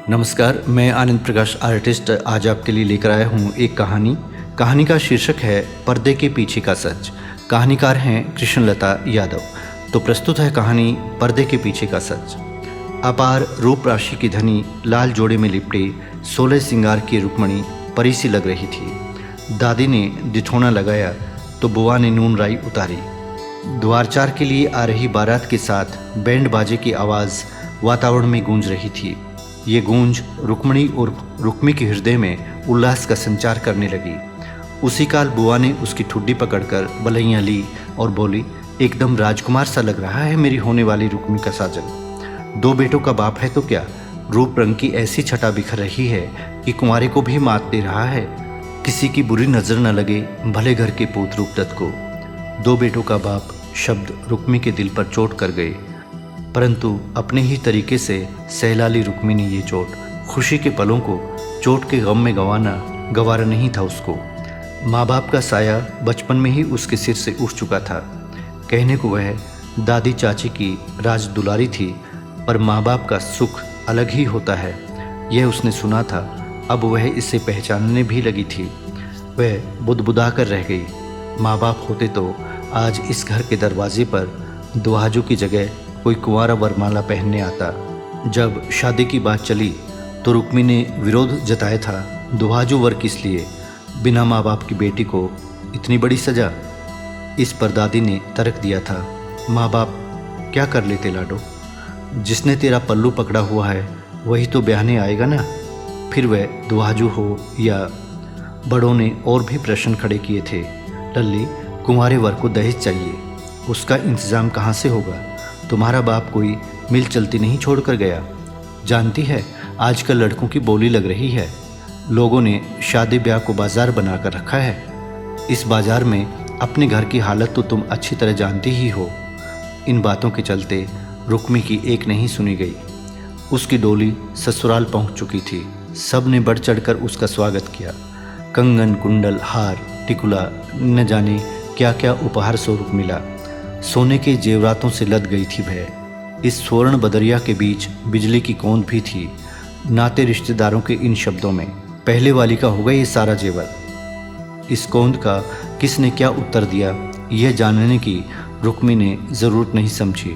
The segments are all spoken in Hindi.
नमस्कार, मैं आनंद प्रकाश आर्टिस्ट आज आपके लिए लेकर आया हूँ एक कहानी का शीर्षक है पर्दे के पीछे का सच। कहानीकार हैं कृष्णलता यादव। तो प्रस्तुत है कहानी पर्दे के पीछे का सच। अपार रूप राशि की धनी लाल जोड़े में लिपटे 16 सिंगार की रुक्मणी परी सी लग रही थी। दादी ने डिठौना लगाया तो बुआ ने नून राई उतारी। द्वारचार के लिए आ रही बारात के साथ बैंड बाजे की आवाज़ वातावरण में गूंज रही थी। ये गूंज रुक्मणी और रुक्मी के हृदय में उल्लास का संचार करने लगी। उसी काल बुआ ने उसकी ठुड्डी पकड़कर बलैयाँ ली और बोली, एकदम राजकुमार सा लग रहा है मेरी होने वाली रुक्मी का साजन। 2 बेटों का बाप है तो क्या, रूप रंग की ऐसी छटा बिखर रही है कि कुंवारे को भी मात दे रहा है। किसी की बुरी नज़र न लगे भले घर के पूत रूपदत्त को। 2 बेटों का बाप शब्द रुक्मी के दिल पर चोट कर गए, परंतु अपने ही तरीके से सहलाली रुक्मी ने ये चोट, खुशी के पलों को चोट के गम में गंवारा नहीं था उसको। माँ बाप का साया बचपन में ही उसके सिर से उठ चुका था। कहने को वह दादी चाची की राज दुलारी थी, पर माँ बाप का सुख अलग ही होता है, यह उसने सुना था। अब वह इसे पहचानने भी लगी थी। वह बुदबुदा कर रह गई। माँ बाप होते तो आज इस घर के दरवाजे पर दुहाजू की जगह कोई कुंवारा वरमाला पहनने आता। जब शादी की बात चली तो रुक्मी ने विरोध जताया था। दुहाजू वर किस लिए, बिना माँ बाप की बेटी को इतनी बड़ी सजा। इस पर दादी ने तर्क दिया था, माँ बाप क्या कर लेते लाडो, जिसने तेरा पल्लू पकड़ा हुआ है वही तो ब्याहने आएगा ना। फिर वह दुहाजू हो या बड़ों ने और भी प्रश्न खड़े किए थे। लल्ली, कुंवारे वर को दहेज चाहिए, उसका इंतज़ाम कहाँ से होगा। तुम्हारा बाप कोई मिल चलती नहीं छोड़कर गया। जानती है आजकल लड़कों की बोली लग रही है। लोगों ने शादी ब्याह को बाजार बनाकर रखा है। इस बाजार में अपने घर की हालत तो तुम अच्छी तरह जानती ही हो। इन बातों के चलते रुक्मी की एक नहीं सुनी गई। उसकी डोली ससुराल पहुंच चुकी थी। सब ने बढ़ चढ़कर उसका स्वागत किया। कंगन, कुंडल, हार, टिकुला, न जाने क्या क्या उपहार स्वरूप मिला। सोने के जेवरातों से लद गई थी वह। इस स्वर्ण बदरिया के बीच बिजली की कौंध भी थी। नाते रिश्तेदारों के इन शब्दों में पहले वाली का होगा ये सारा जेवर। इस कौंध का किसने क्या उत्तर दिया, यह जानने की रुक्मी ने ज़रूरत नहीं समझी।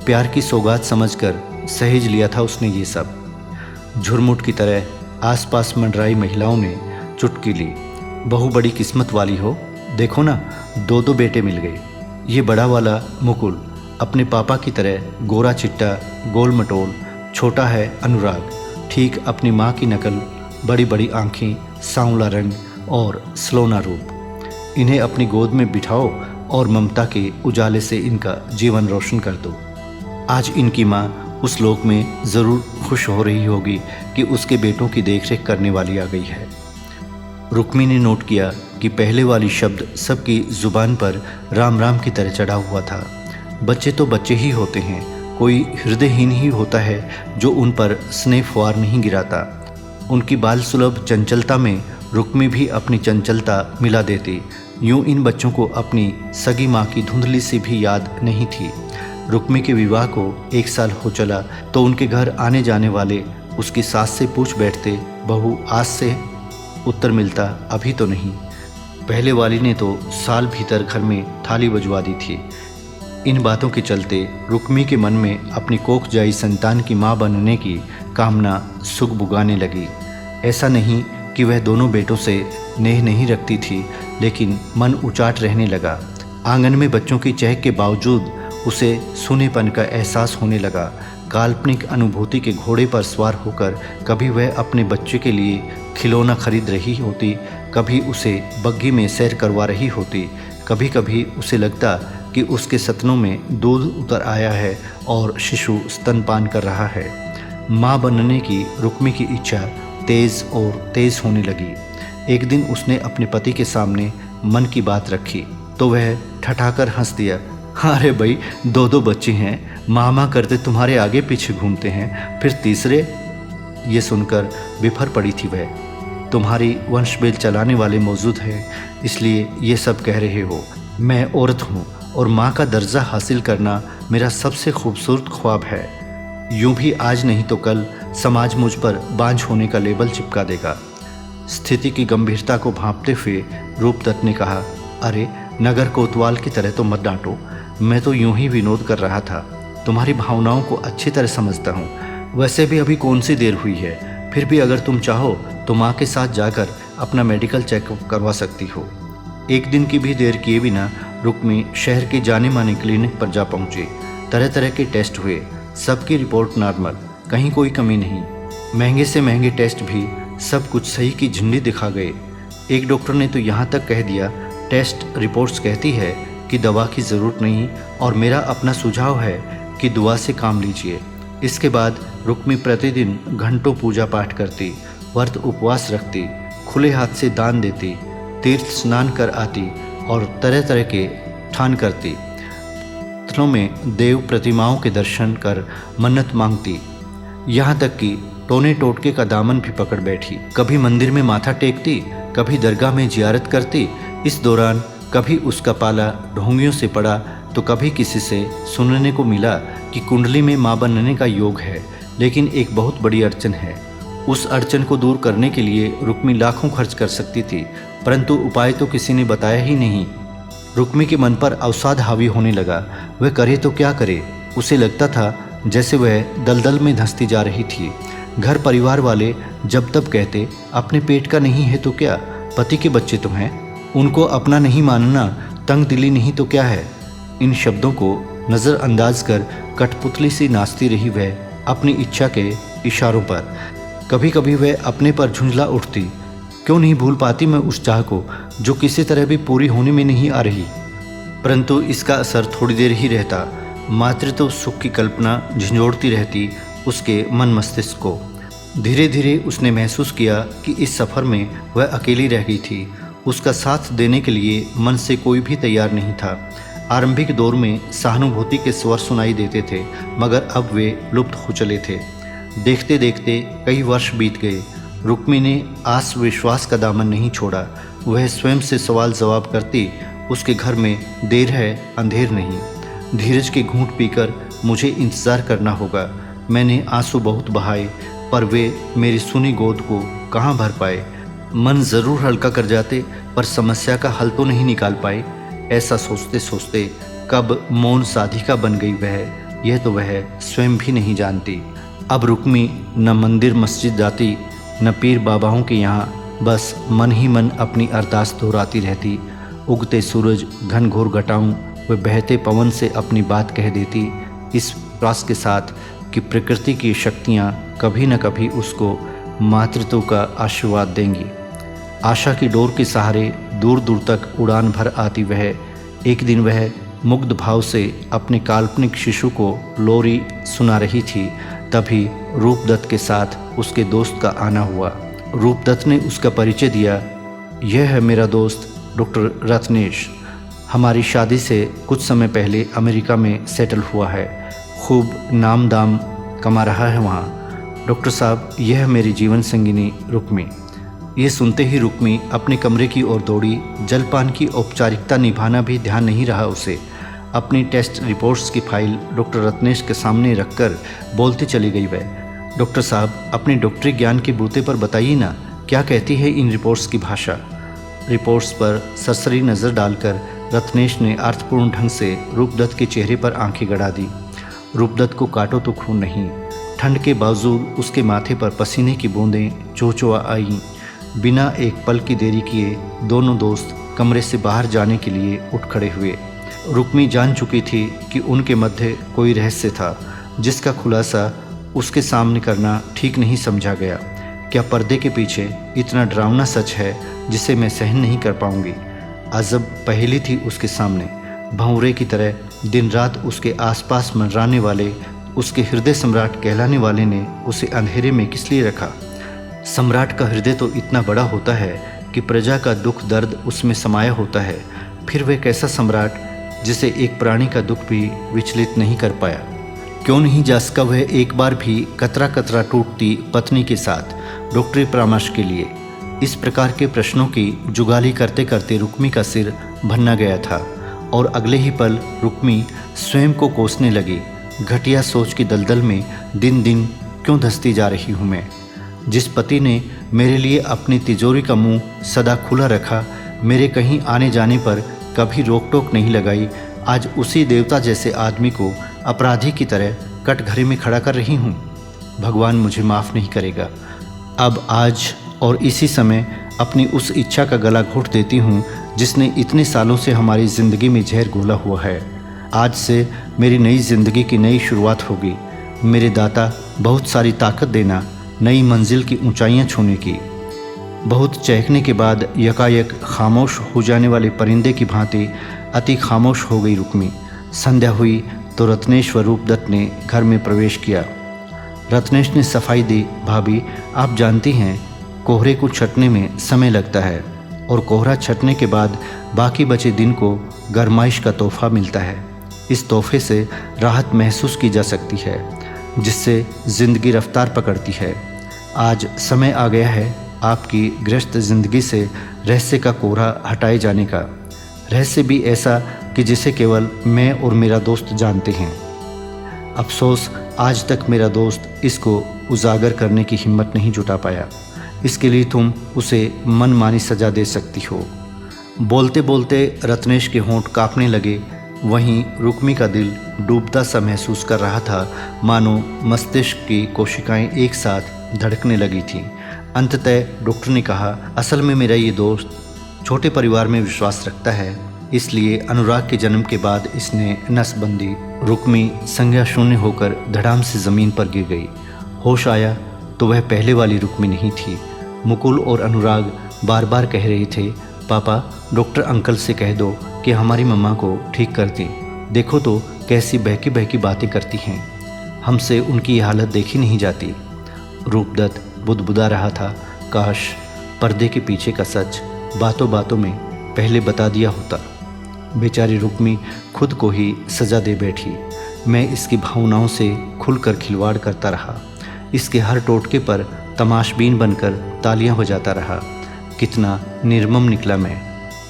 प्यार की सौगात समझकर सहेज लिया था उसने ये सब। झुरमुट की तरह आसपास मंडराई महिलाओं ने चुटकी ली, बहू बड़ी किस्मत वाली हो, देखो ना 2 बेटे मिल गए। ये बड़ा वाला मुकुल अपने पापा की तरह गोरा चिट्टा, गोल मटोल, छोटा है अनुराग, ठीक अपनी माँ की नकल, बड़ी बड़ी आँखें, सांवला रंग और सलोना रूप। इन्हें अपनी गोद में बिठाओ और ममता के उजाले से इनका जीवन रोशन कर दो। आज इनकी माँ उस लोक में ज़रूर खुश हो रही होगी कि उसके बेटों की देखरेख करने वाली आ गई है। रुक्मी ने नोट किया कि पहले वाली शब्द सबकी ज़ुबान पर राम राम की तरह चढ़ा हुआ था। बच्चे तो बच्चे ही होते हैं, कोई हृदयहीन ही होता है जो उन पर स्नेह फुहार नहीं गिराता। उनकी बाल सुलभ चंचलता में रुक्मी भी अपनी चंचलता मिला देती। यूं इन बच्चों को अपनी सगी माँ की धुंधली सी भी याद नहीं थी। रुक्मी के विवाह को 1 साल हो चला तो उनके घर आने जाने वाले उसकी सास से पूछ बैठते, बहू आज से उत्तर मिलता अभी तो नहीं। पहले वाली ने तो साल भीतर घर में थाली बजवा दी थी। इन बातों के चलते रुक्मी के मन में अपनी कोख जाई संतान की माँ बनने की कामना सुख बुगाने लगी। ऐसा नहीं कि वह दोनों बेटों से नेह नहीं रखती थी, लेकिन मन उचाट रहने लगा। आंगन में बच्चों की चहक के बावजूद उसे सूनेपन का एहसास होने लगा। काल्पनिक अनुभूति के घोड़े पर सवार होकर कभी वह अपने बच्चे के लिए खिलौना खरीद रही होती, कभी उसे बग्घी में सैर करवा रही होती। कभी कभी उसे लगता कि उसके सतनों में दूध उतर आया है और शिशु स्तनपान कर रहा है। माँ बनने की रुक्मी की इच्छा तेज़ और तेज़ होने लगी। एक दिन उसने अपने पति के सामने मन की बात रखी तो वह ठठाकर हंस दिया, अरे भाई 2 बच्चे हैं, मामा करते तुम्हारे आगे पीछे घूमते हैं, फिर तीसरे। ये सुनकर बिफर पड़ी थी वह। तुम्हारी वंशबेल चलाने वाले मौजूद हैं, इसलिए ये सब कह रहे हो। मैं औरत हूँ और माँ का दर्जा हासिल करना मेरा सबसे खूबसूरत ख्वाब है। यूं भी आज नहीं तो कल समाज मुझ पर बांझ होने का लेबल चिपका देगा। स्थिति की गंभीरता को भांपते हुए रूपदत्त ने कहा, अरे नगर कोतवाल की तरह तो मत डांटो, मैं तो यूं ही विनोद कर रहा था। तुम्हारी भावनाओं को अच्छी तरह समझता हूँ। वैसे भी अभी कौन सी देर हुई है, फिर भी अगर तुम चाहो तो माँ के साथ जाकर अपना मेडिकल चेकअप करवा सकती हो। एक दिन की भी देर किए बिना रुक्मी शहर के जाने माने क्लिनिक पर जा पहुँचे। तरह तरह के टेस्ट हुए, सबकी रिपोर्ट नॉर्मल, कहीं कोई कमी नहीं। महंगे से महंगे टेस्ट भी सब कुछ सही की झंडी दिखा गए। एक डॉक्टर ने तो यहाँ तक कह दिया, टेस्ट रिपोर्ट्स कहती है कि दवा की ज़रूरत नहीं और मेरा अपना सुझाव है कि दुआ से काम लीजिए। इसके बाद रुक्मी प्रतिदिन घंटों पूजा पाठ करती, व्रत उपवास रखती, खुले हाथ से दान देती, तीर्थ स्नान कर आती और तरह तरह के ठान करती। तीर्थों में देव प्रतिमाओं के दर्शन कर मन्नत मांगती, यहाँ तक कि टोने टोटके का दामन भी पकड़ बैठी। कभी मंदिर में माथा टेकती, कभी दरगाह में जियारत करती। इस दौरान कभी उसका पाला ढोंगियों से पड़ा तो कभी किसी से सुनने को मिला कि कुंडली में मां बनने का योग है, लेकिन एक बहुत बड़ी अड़चन है। उस अड़चन को दूर करने के लिए रुक्मी लाखों खर्च कर सकती थी, परंतु उपाय तो किसी ने बताया ही नहीं। रुक्मी के मन पर अवसाद हावी होने लगा। वह करे तो क्या करे। उसे लगता था जैसे वह दलदल में धंसती जा रही थी। घर परिवार वाले जब तब कहते, अपने पेट का नहीं है तो क्या, पति के बच्चे तो हैं, उनको अपना नहीं मानना तंग दिली नहीं तो क्या है। इन शब्दों को नज़रअंदाज कर कठपुतली सी नाचती रही वह अपनी इच्छा के इशारों पर। कभी कभी वह अपने पर झुंझला उठती, क्यों नहीं भूल पाती मैं उस चाह को जो किसी तरह भी पूरी होने में नहीं आ रही। परंतु इसका असर थोड़ी देर ही रहता। मातृत्व सुख की कल्पना झंझोड़ती रहती उसके मन मस्तिष्क को। धीरे धीरे उसने महसूस किया कि इस सफ़र में वह अकेली रह गई थी। उसका साथ देने के लिए मन से कोई भी तैयार नहीं था। आरंभिक दौर में सहानुभूति के स्वर सुनाई देते थे, मगर अब वे लुप्त हो चले थे। देखते देखते कई वर्ष बीत गए। रुक्मी ने आस विश्वास का दामन नहीं छोड़ा। वह स्वयं से सवाल जवाब करती, उसके घर में देर है अंधेर नहीं। धीरज के घूंट पीकर मुझे इंतज़ार करना होगा। मैंने आंसू बहुत बहाए, पर वे मेरी सुनी गोद को कहाँ भर पाए। मन ज़रूर हल्का कर जाते, पर समस्या का हल तो नहीं निकाल पाए। ऐसा सोचते सोचते कब मौन साधिका बन गई यह तो वह स्वयं भी नहीं जानती। अब रुक्मी न मंदिर मस्जिद जाती, न पीर बाबाओं के यहाँ, बस मन ही मन अपनी अरदास दोहराती रहती। उगते सूरज, घनघोर घटाओं व बहते पवन से अपनी बात कह देती, इस विश्वास के साथ कि प्रकृति की शक्तियाँ कभी न कभी उसको मातृत्व का आशीर्वाद देंगी। आशा की डोर के सहारे दूर दूर तक उड़ान भर आती वह। एक दिन वह मुग्ध भाव से अपने काल्पनिक शिशु को लोरी सुना रही थी, तभी रूपदत्त के साथ उसके दोस्त का आना हुआ। रूपदत्त ने उसका परिचय दिया, यह है मेरा दोस्त डॉक्टर रत्नेश। हमारी शादी से कुछ समय पहले अमेरिका में सेटल हुआ है, खूब नाम दाम कमा रहा है वहाँ। डॉक्टर साहब, यह मेरी जीवन संगिनी रुक्मी। ये सुनते ही रुक्मी अपने कमरे की ओर दौड़ी। जलपान की औपचारिकता निभाना भी ध्यान नहीं रहा उसे। अपनी टेस्ट रिपोर्ट्स की फाइल डॉक्टर रत्नेश के सामने रखकर बोलती चली गई वह, डॉक्टर साहब, अपने डॉक्टरी ज्ञान के बूते पर बताइए ना, क्या कहती है इन रिपोर्ट्स की भाषा। रिपोर्ट्स पर सरसरी नज़र डालकर रत्नेश ने अर्थपूर्ण ढंग से रूपदत्त के चेहरे पर आंखें गड़ा दी। रूपदत्त को काटो तो खून नहीं। ठंड के बावजूद उसके माथे पर पसीने की बूंदें चोचवा आईं। बिना एक पल की देरी किए दोनों दोस्त कमरे से बाहर जाने के लिए उठ खड़े हुए। रुक्मी जान चुकी थी कि उनके मध्य कोई रहस्य था, जिसका खुलासा उसके सामने करना ठीक नहीं समझा गया। क्या पर्दे के पीछे इतना डरावना सच है जिसे मैं सहन नहीं कर पाऊंगी। अजब पहेली थी उसके सामने। भंवरे की तरह दिन रात उसके आसपास मंडराने वाले, उसके हृदय सम्राट कहलाने वाले ने उसे अंधेरे में किस लिए रखा। सम्राट का हृदय तो इतना बड़ा होता है कि प्रजा का दुख दर्द उसमें समाया होता है। फिर वह कैसा सम्राट जिसे एक प्राणी का दुख भी विचलित नहीं कर पाया। क्यों नहीं जा सका वह एक बार भी कतरा कतरा टूटती पत्नी के साथ डॉक्टरी परामर्श के लिए। इस प्रकार के प्रश्नों की जुगाली करते करते रुक्मी का सिर भन्ना गया था और अगले ही पल रुक्मी स्वयं को कोसने लगी। घटिया सोच की दलदल में दिन दिन क्यों धंसती जा रही हूँ मैं। जिस पति ने मेरे लिए अपनी तिजोरी का मुंह सदा खुला रखा, मेरे कहीं आने जाने पर कभी रोक टोक नहीं लगाई, आज उसी देवता जैसे आदमी को अपराधी की तरह कटघरे में खड़ा कर रही हूँ। भगवान मुझे माफ़ नहीं करेगा। अब आज और इसी समय अपनी उस इच्छा का गला घोंट देती हूँ जिसने इतने सालों से हमारी ज़िंदगी में जहर घोला हुआ है। आज से मेरी नई ज़िंदगी की नई शुरुआत होगी। मेरे दाता बहुत सारी ताकत देना, नई मंजिल की ऊंचाइयां छूने की। बहुत चहकने के बाद यकायक खामोश हो जाने वाले परिंदे की भांति अति खामोश हो गई रुक्मी। संध्या हुई तो रत्नेश व रूपदत्त ने घर में प्रवेश किया। रत्नेश ने सफाई दी। भाभी, आप जानती हैं कोहरे को छटने में समय लगता है और कोहरा छटने के बाद बाकी बचे दिन को गरमाइश का तोहफा मिलता है। इस तोहफे से राहत महसूस की जा सकती है जिससे ज़िंदगी रफ्तार पकड़ती है। आज समय आ गया है आपकी गृहस्थ ज़िंदगी से रहस्य का कोहरा हटाए जाने का। रहस्य भी ऐसा कि जिसे केवल मैं और मेरा दोस्त जानते हैं। अफसोस आज तक मेरा दोस्त इसको उजागर करने की हिम्मत नहीं जुटा पाया। इसके लिए तुम उसे मनमानी सज़ा दे सकती हो। बोलते बोलते रत्नेश के होंठ कांपने लगे। वहीं रुक्मी का दिल डूबता सा महसूस कर रहा था, मानो मस्तिष्क की कोशिकाएं एक साथ धड़कने लगी थीं। अंततः डॉक्टर ने कहा, असल में मेरा ये दोस्त छोटे परिवार में विश्वास रखता है, इसलिए अनुराग के जन्म के बाद इसने नसबंदी। रुक्मी संज्ञा शून्य होकर धड़ाम से ज़मीन पर गिर गई। होश आया तो वह पहले वाली रुक्मी नहीं थी। मुकुल और अनुराग बार बार कह रहे थे, पापा डॉक्टर अंकल से कह दो कि हमारी मम्मा को ठीक कर दें। देखो तो कैसी बहकी बहकी बातें करती हैं, हमसे उनकी हालत देखी नहीं जाती। रूपदत्त बुदबुदा रहा था, काश पर्दे के पीछे का सच बातों बातों में पहले बता दिया होता। बेचारी रुक्मी खुद को ही सज़ा दे बैठी। मैं इसकी भावनाओं से खुलकर खिलवाड़ करता रहा, इसके हर टोटके पर तमाशबीन बनकर तालियां बजाता रहा। कितना निर्मम निकला मैं।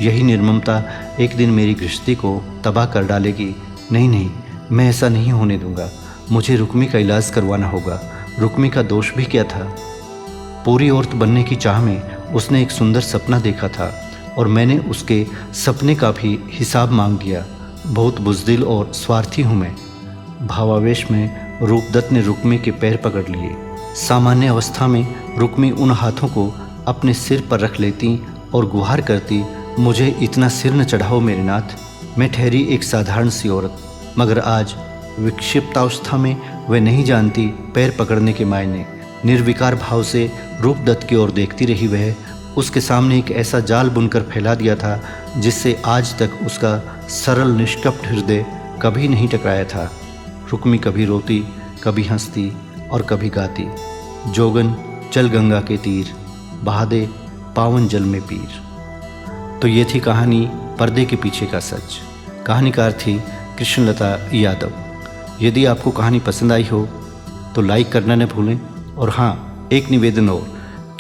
यही निर्ममता एक दिन मेरी गृहस्थी को तबाह कर डालेगी। नहीं नहीं, मैं ऐसा नहीं होने दूंगा। मुझे रुक्मी का इलाज करवाना होगा। रुक्मी का दोष भी क्या था? पूरी औरत बनने की चाह में उसने एक सुंदर सपना देखा था और मैंने उसके सपने का भी हिसाब मांग दिया। बहुत बुज़दिल और स्वार्थी हूँ मैं। भावावेश में रूपदत्त ने रुक्मी के पैर पकड़ लिए। सामान्य अवस्था में रुक्मी उन हाथों को अपने सिर पर रख लेती और गुहार करती, मुझे इतना सिर न चढ़ाओ मेरे नाथ। मैं ठहरी एक साधारण सी औरत, मगर आज विक्षिप्तावस्था में वह नहीं जानती पैर पकड़ने के मायने। निर्विकार भाव से रूपदत्त की ओर देखती रही। वह उसके सामने एक ऐसा जाल बुनकर फैला दिया था जिससे आज तक उसका सरल निष्कपट हृदय कभी नहीं टकराया था। रुक्मी कभी रोती, कभी हंसती और कभी गाती, जोगन चल गंगा के तीर, बहा दे पावन जल में पीर। तो ये थी कहानी पर्दे के पीछे का सच। कहानीकार थी कृष्णलता यादव। यदि आपको कहानी पसंद आई हो तो लाइक करना न भूलें। और हाँ, एक निवेदन और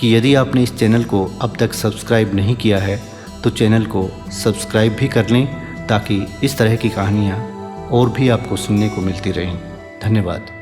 कि यदि आपने इस चैनल को अब तक सब्सक्राइब नहीं किया है तो चैनल को सब्सक्राइब भी कर लें ताकि इस तरह की कहानियाँ और भी आपको सुनने को मिलती रहें। धन्यवाद।